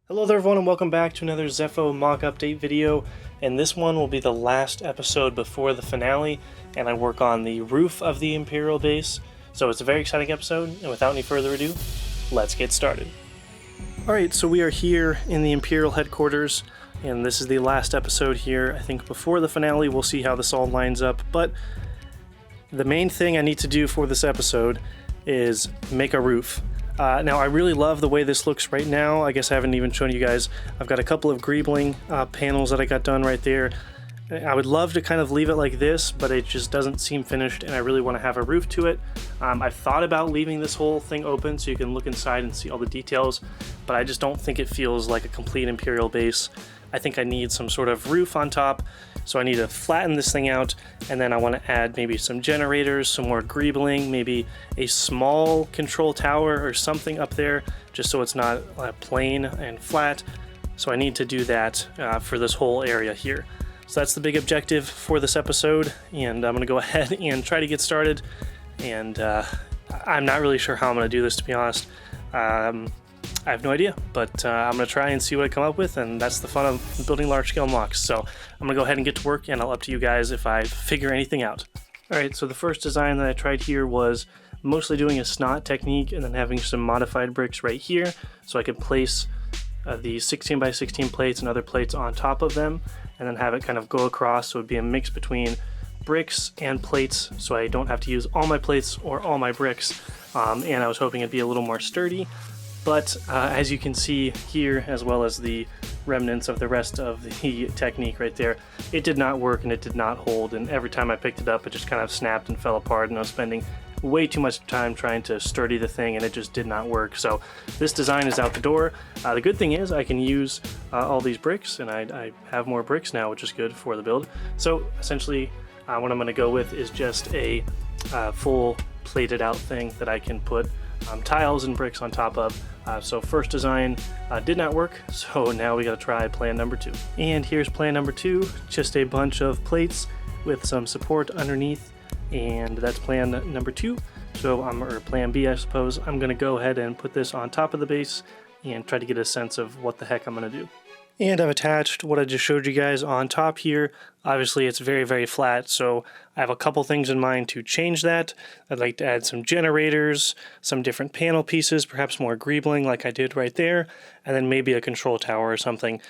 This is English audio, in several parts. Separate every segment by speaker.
Speaker 1: Hello there everyone and welcome back to another Zeffo mock update video, and this one will be the last episode before the finale, and I work on the roof of the Imperial base, so it's a very exciting episode, and without any further ado, let's get started. Alright, so we are here in the Imperial headquarters, and this is the last episode here. I think before the finale we'll see how this all lines up, but the main thing I need to do for this episode is make a roof. Now I really love the way this looks right now. I guess I haven't even shown you guys. I've got a couple of greebling panels that I got done right there. I would love to kind of leave it like this, but it just doesn't seem finished, and I really want to have a roof to it. I've thought about leaving this whole thing open so you can look inside and see all the details, but I just don't think it feels like a complete Imperial base. I think I need some sort of roof on top, so I need to flatten this thing out, and then I want to add maybe some generators, some more greebling, maybe a small control tower or something up there, just so it's not plain and flat. So I need to do that for this whole area here. So that's the big objective for this episode, and I'm going to go ahead and try to get started, and I'm not really sure how I'm going to do this, to be honest. I have no idea, but I'm going to try and see what I come up with, and that's the fun of building large-scale mocks. So I'm going to go ahead and get to work, and I'll up to you guys if I figure anything out. Alright, so the first design that I tried here was mostly doing a snot technique and then having some modified bricks right here, so I could place the 16 by 16 plates and other plates on top of them, and then have it kind of go across, so it would be a mix between bricks and plates, so I don't have to use all my plates or all my bricks, and I was hoping it'd be a little more sturdy. But as you can see here, as well as the remnants of the rest of the technique right there, it did not work and it did not hold, and every time I picked it up it just kind of snapped and fell apart, and I was spending way too much time trying to sturdy the thing, and it just did not work. So this design is out the door. The good thing is I can use all these bricks, and I have more bricks now, which is good for the build. So essentially what I'm going to go with is just a full plated out thing that I can put tiles and bricks on top of. So first design did not work, so now we gotta try plan number 2. And here's plan number 2, just a bunch of plates with some support underneath, and that's plan number 2. So or plan B, I suppose. I'm gonna go ahead and put this on top of the base and try to get a sense of what the heck I'm gonna do. And I've attached what I just showed you guys on top here. Obviously it's very, very flat, so I have a couple things in mind to change that. I'd like to add some generators, some different panel pieces, perhaps more greebling like I did right there, and then maybe a control tower or something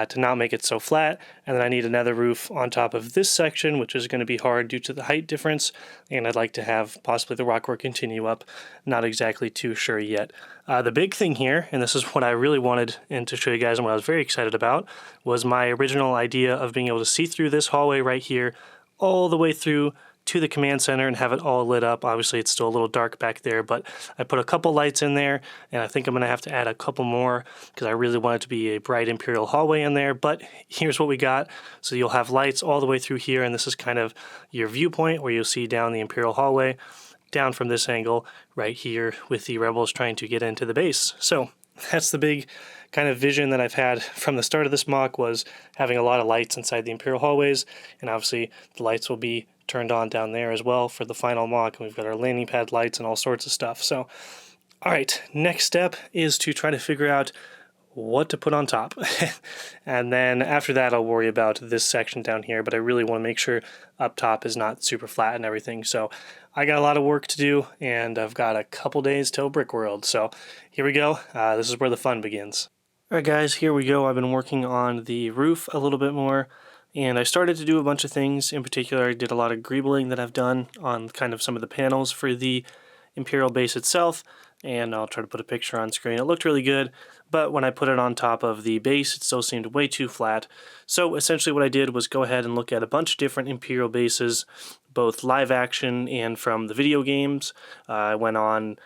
Speaker 1: to not make it so flat. And then I need another roof on top of this section, which is going to be hard due to the height difference, and I'd like to have possibly the rockwork continue up. Not exactly too sure yet. The big thing here, and this is what I really wanted and to show you guys and what I was very excited about, was my original idea of being able to see through this hallway right here all the way through to the command center and have it all lit up. Obviously it's still a little dark back there, but I put a couple lights in there, and I think I'm going to have to add a couple more because I really want it to be a bright Imperial hallway in there. But here's what we got. So you'll have lights all the way through here, and this is kind of your viewpoint where you'll see down the Imperial hallway down from this angle right here with the rebels trying to get into the base. So that's the big kind of vision that I've had from the start of this mock, was having a lot of lights inside the Imperial hallways, and obviously the lights will be turned on down there as well for the final mock, and we've got our landing pad lights and all sorts of stuff. So alright, next step is to try to figure out what to put on top. And then after that I'll worry about this section down here, but I really want to make sure up top is not super flat and everything. So I got a lot of work to do, and I've got a couple days till Brick World. So here we go. This is where the fun begins. Alright guys, here we go. I've been working on the roof a little bit more, and I started to do a bunch of things. In particular, I did a lot of greebling that I've done on kind of some of the panels for the Imperial base itself, and I'll try to put a picture on screen. It looked really good, but when I put it on top of the base, it still seemed way too flat. So essentially what I did was go ahead and look at a bunch of different Imperial bases, both live action and from the video games. I went on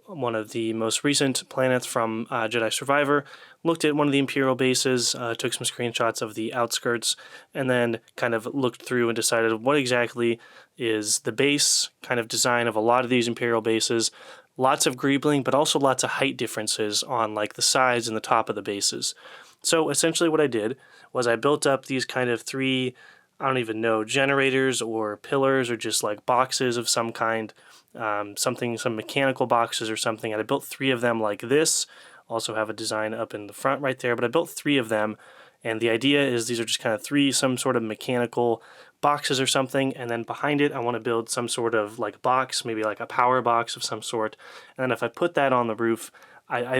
Speaker 1: one of the most recent planets from Jedi Survivor, looked at one of the Imperial bases, took some screenshots of the outskirts, and then kind of looked through and decided what exactly is the base kind of design of a lot of these Imperial bases. Lots of greebling, but also lots of height differences on like the sides and the top of the bases. So essentially what I did was I built up these kind of 3, I don't even know, generators or pillars or just like boxes of some kind, some mechanical boxes or something, and I built 3 of them like this Also have a design up in the front right there, but I built 3 of them, and the idea is these are just kind of 3 some sort of mechanical boxes or something, and then behind it I want to build some sort of like box, maybe like a power box of some sort, and then if I put that on the roof,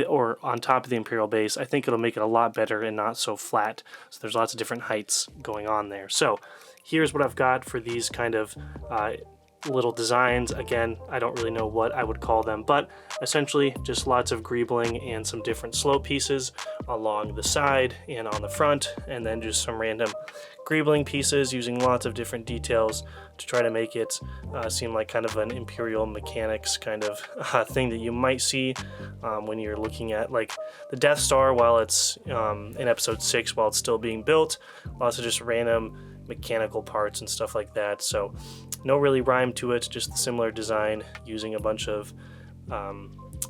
Speaker 1: or on top of the Imperial base, I think it'll make it a lot better and not so flat. So there's lots of different heights going on there. So here's what I've got for these kind of little designs. Again, I don't really know what I would call them, but essentially just lots of greebling and some different slope pieces along the side and on the front, and then just some random greebling pieces using lots of different details to try to make it seem like kind of an Imperial mechanics kind of thing that you might see when you're looking at like the Death Star while it's in episode 6 while it's still being built. Lots of just random mechanical parts and stuff like that. So no really rhyme to it, just the similar design using a bunch of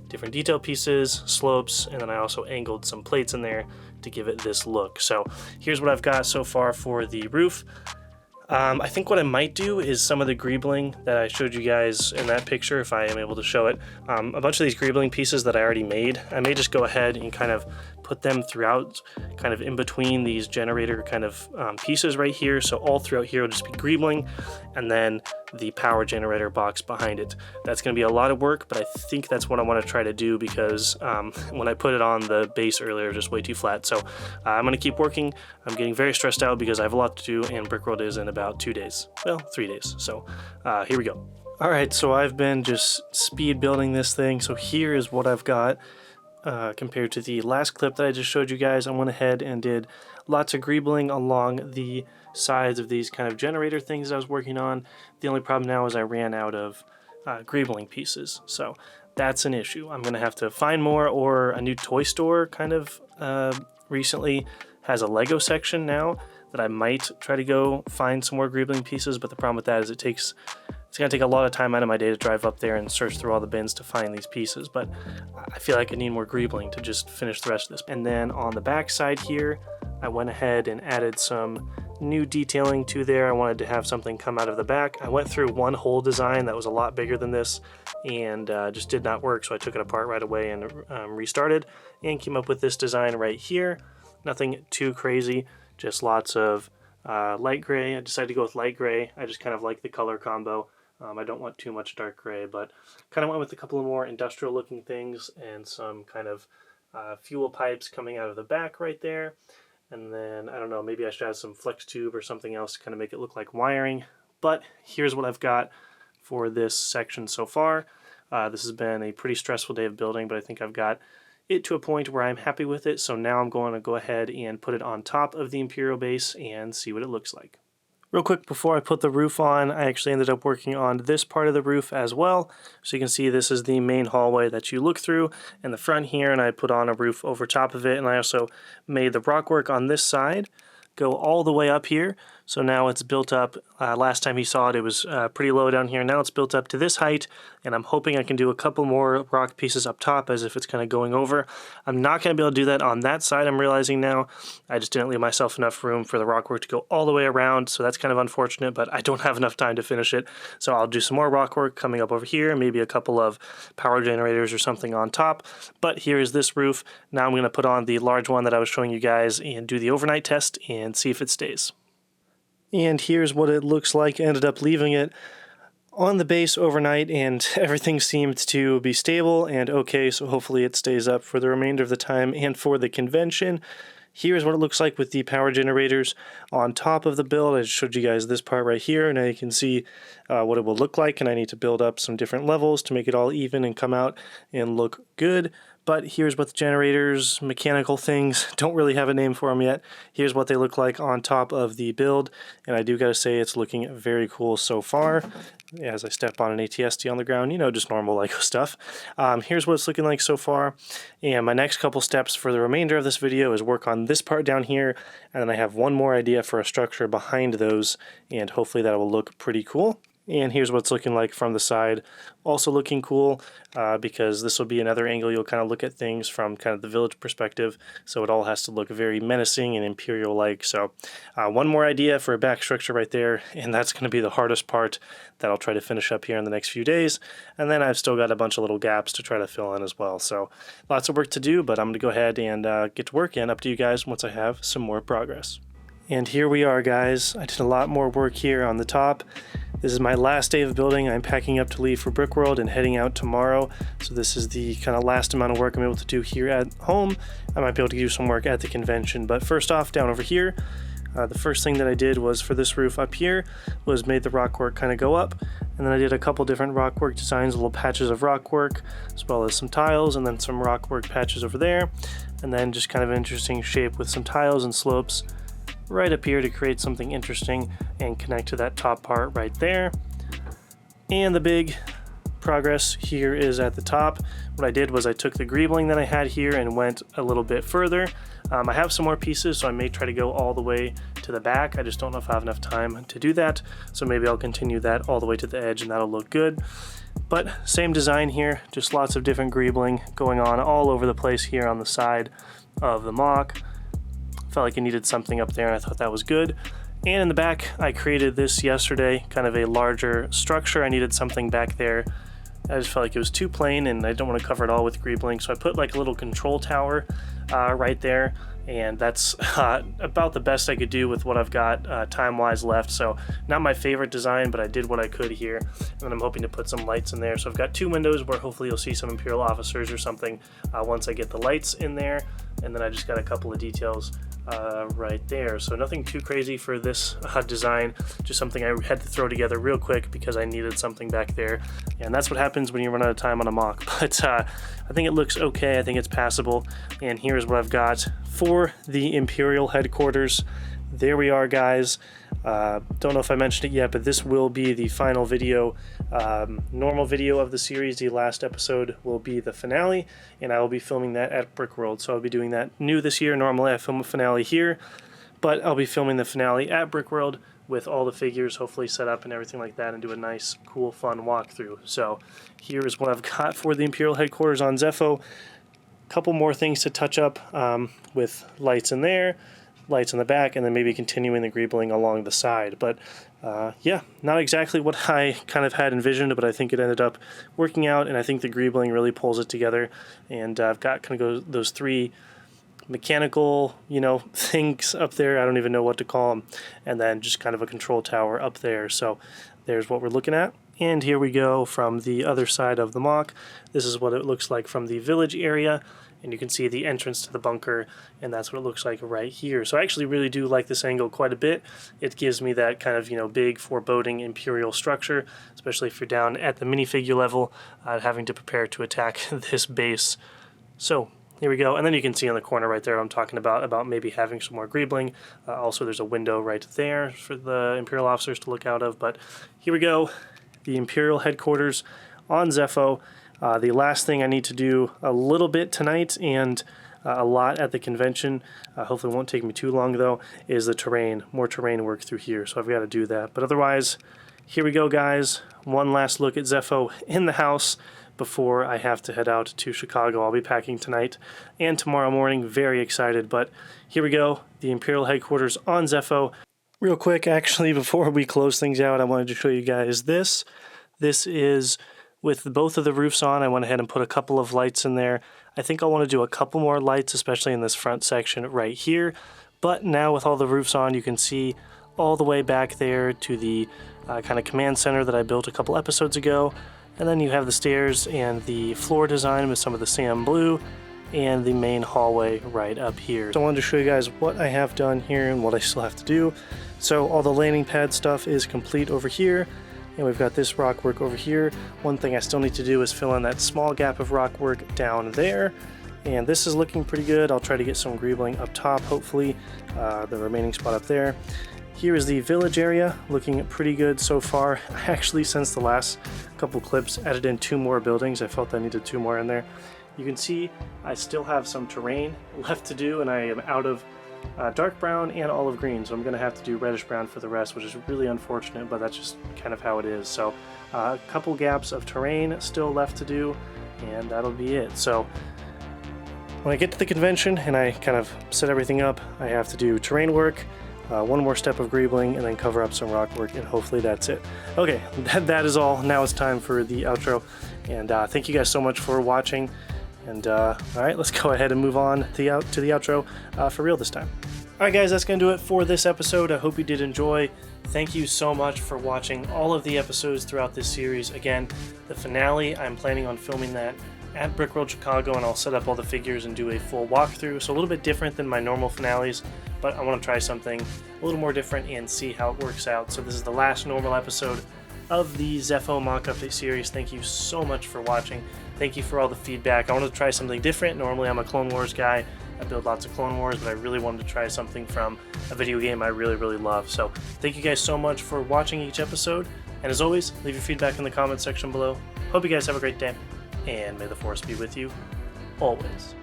Speaker 1: different detail pieces, slopes, and then I also angled some plates in there to give it this look. So here's what I've got so far for the roof. I think what I might do is some of the greebling that I showed you guys in that picture, if I am able to show it. A bunch of these greebling pieces that I already made, I may just go ahead and kind of put them throughout, kind of in between these generator kind of pieces right here. So all throughout here will just be greebling, and then the power generator box behind it. That's going to be a lot of work, but I think that's what I want to try to do because when I put it on the base earlier, it was just way too flat. So I'm going to keep working. I'm getting very stressed out because I have a lot to do, and Brickworld is in about 2 days. Well, 3 days. So here we go. All right, so I've been just speed building this thing. So here is what I've got. Compared to the last clip that I just showed you guys, I went ahead and did lots of greebling along the sides of these kind of generator things I was working on. The only problem now is I ran out of greebling pieces, so that's an issue. I'm gonna have to find more, or a new toy store kind of recently has a Lego section now that I might try to go find some more greebling pieces, but the problem with that is it's going to take a lot of time out of my day to drive up there and search through all the bins to find these pieces, but I feel like I need more greebling to just finish the rest of this. And then on the back side here, I went ahead and added some new detailing to there. I wanted to have something come out of the back. I went through one whole design that was a lot bigger than this and just did not work, so I took it apart right away and restarted and came up with this design right here. Nothing too crazy, just lots of light gray. I decided to go with light gray. I just kind of like the color combo. I don't want too much dark gray, but kind of went with a couple of more industrial looking things and some kind of fuel pipes coming out of the back right there. And then, I don't know, maybe I should add some flex tube or something else to kind of make it look like wiring. But here's what I've got for this section so far. This has been a pretty stressful day of building, but I think I've got it to a point where I'm happy with it. So now I'm going to go ahead and put it on top of the Imperial base and see what it looks like. Real quick, before I put the roof on, I actually ended up working on this part of the roof as well. So you can see this is the main hallway that you look through in the front here, and I put on a roof over top of it, and I also made the rockwork on this side go all the way up here. So now it's built up. Last time you saw it, it was pretty low down here. Now it's built up to this height, and I'm hoping I can do a couple more rock pieces up top as if it's kind of going over. I'm not going to be able to do that on that side, I'm realizing now. I just didn't leave myself enough room for the rockwork to go all the way around, so that's kind of unfortunate, but I don't have enough time to finish it. So I'll do some more rockwork coming up over here, maybe a couple of power generators or something on top. But here is this roof. Now I'm going to put on the large one that I was showing you guys and do the overnight test and see if it stays. And here's what it looks like. I ended up leaving it on the base overnight and everything seemed to be stable and okay, so hopefully it stays up for the remainder of the time and for the convention. Here's what it looks like with the power generators on top of the build. I just showed you guys this part right here. Now you can see what it will look like, and I need to build up some different levels to make it all even and come out and look good. But here's what the generators, mechanical things, don't really have a name for them yet. Here's what they look like on top of the build, and I do gotta say it's looking very cool so far. As I step on an ATST on the ground, you know, just normal LEGO stuff. Here's what it's looking like so far, and my next couple steps for the remainder of this video is work on this part down here, and then I have one more idea for a structure behind those, and hopefully that will look pretty cool. And here's what's looking like from the side. Also looking cool because this will be another angle you'll kind of look at things from kind of the village perspective. So it all has to look very menacing and imperial-like. So one more idea for a back structure right there, and that's going to be the hardest part that I'll try to finish up here in the next few days. And then I've still got a bunch of little gaps to try to fill in as well. So lots of work to do, but I'm going to go ahead and get to work, and up to you guys once I have some more progress. And here we are, guys. I did a lot more work here on the top. This is my last day of building. I'm packing up to leave for Brickworld and heading out tomorrow. So this is the kind of last amount of work I'm able to do here at home. I might be able to do some work at the convention. But first off, down over here, the first thing that I did was for this roof up here was made the rock work kind of go up. And then I did a couple different rock work designs, little patches of rock work, as well as some tiles, and then some rock work patches over there. And then just kind of an interesting shape with some tiles and slopes right up here to create something interesting and connect to that top part right there. And the big progress here is at the top. What I did was I took the greebling that I had here and went a little bit further. I have some more pieces, so I may try to go all the way to the back. I just don't know if I have enough time to do that, so maybe I'll continue that all the way to the edge and that'll look good. But same design here, just lots of different greebling going on all over the place here on the side of the MOC. Felt like I needed something up there and I thought that was good. And in the back, I created this yesterday, kind of a larger structure. I needed something back there. I just felt like it was too plain and I don't want to cover it all with greebling, so I put like a little control tower right there, and that's about the best I could do with what I've got time-wise left. So not my favorite design, but I did what I could here, and then I'm hoping to put some lights in there. So I've got two windows where hopefully you'll see some Imperial officers or something once I get the lights in there, and then I just got a couple of details right there. So nothing too crazy for this design, just something I had to throw together real quick because I needed something back there, and that's what happens when you run out of time on a MOC. But I think it looks okay. I think it's passable, and here's what I've got for the Imperial headquarters. There we are, guys. Don't know if I mentioned it yet, but this will be the final video, normal video of the series. The last episode will be the finale, and I will be filming that at Brickworld. So I'll be doing that new this year. Normally I film a finale here, but I'll be filming the finale at Brickworld with all the figures hopefully set up and everything like that, and do a nice, cool, fun walkthrough. So here is what I've got for the Imperial headquarters on Zeffo. Couple more things to touch up with lights in there, lights in the back, and then maybe continuing the greebling along the side. But yeah, not exactly what I kind of had envisioned, but I think it ended up working out, and I think the greebling really pulls it together. And I've got kind of those three mechanical, things up there. I don't even know what to call them. And then just kind of a control tower up there. So there's what we're looking at. And here we go from the other side of the MOC. This is what it looks like from the village area. And you can see the entrance to the bunker, and that's what it looks like right here. So I actually really do like this angle quite a bit. It gives me that kind of, big, foreboding Imperial structure, especially if you're down at the minifigure level, having to prepare to attack this base. So here we go. And then you can see on the corner right there I'm talking about maybe having some more greebling. Also, there's a window right there for the Imperial officers to look out of. But here we go, the Imperial headquarters on Zeffo. The last thing I need to do a little bit tonight, and a lot at the convention, hopefully it won't take me too long though, is the terrain, more terrain work through here. So I've got to do that. But otherwise, here we go, guys. One last look at Zeffo in the house before I have to head out to Chicago. I'll be packing tonight and tomorrow morning. Very excited. But here we go, the Imperial headquarters on Zeffo. Real quick, actually, before we close things out, I wanted to show you guys this. This is with both of the roofs on. I went ahead and put a couple of lights in there. I think I'll want to do a couple more lights, especially in this front section right here. But now with all the roofs on, you can see all the way back there to the kind of command center that I built a couple episodes ago. And then you have the stairs and the floor design with some of the sand blue, and the main hallway right up here. So I wanted to show you guys what I have done here and what I still have to do. So all the landing pad stuff is complete over here. And we've got this rock work over here. One thing I still need to do is fill in that small gap of rock work down there. And this is looking pretty good. I'll try to get some greebling up top, hopefully, the remaining spot up there. Here is the village area, looking pretty good so far. I actually, since the last couple clips, added in 2 more buildings. I felt I needed 2 more in there. You can see I still have some terrain left to do, and I am out of dark brown and olive green, so I'm going to have to do reddish brown for the rest, which is really unfortunate, but that's just kind of how it is. So a couple gaps of terrain still left to do, and that'll be it. So when I get to the convention and I kind of set everything up, I have to do terrain work, one more step of greebling, and then cover up some rock work, and hopefully that's it. Okay, that is all. Now it's time for the outro, and thank you guys so much for watching. And all right, let's go ahead and move on to the outro for real this time. All right, guys, that's going to do it for this episode. I hope you did enjoy. Thank you so much for watching all of the episodes throughout this series. Again, the finale, I'm planning on filming that at Brickworld Chicago, and I'll set up all the figures and do a full walkthrough. So a little bit different than my normal finales, but I want to try something a little more different and see how it works out. So this is the last normal episode of the Zeffo mock update series. Thank you so much for watching. Thank you for all the feedback. I wanted to try something different. Normally I'm a Clone Wars guy. I build lots of Clone Wars, but I really wanted to try something from a video game I really, really love. So thank you guys so much for watching each episode. And as always, leave your feedback in the comment section below. Hope you guys have a great day, and may the Force be with you always.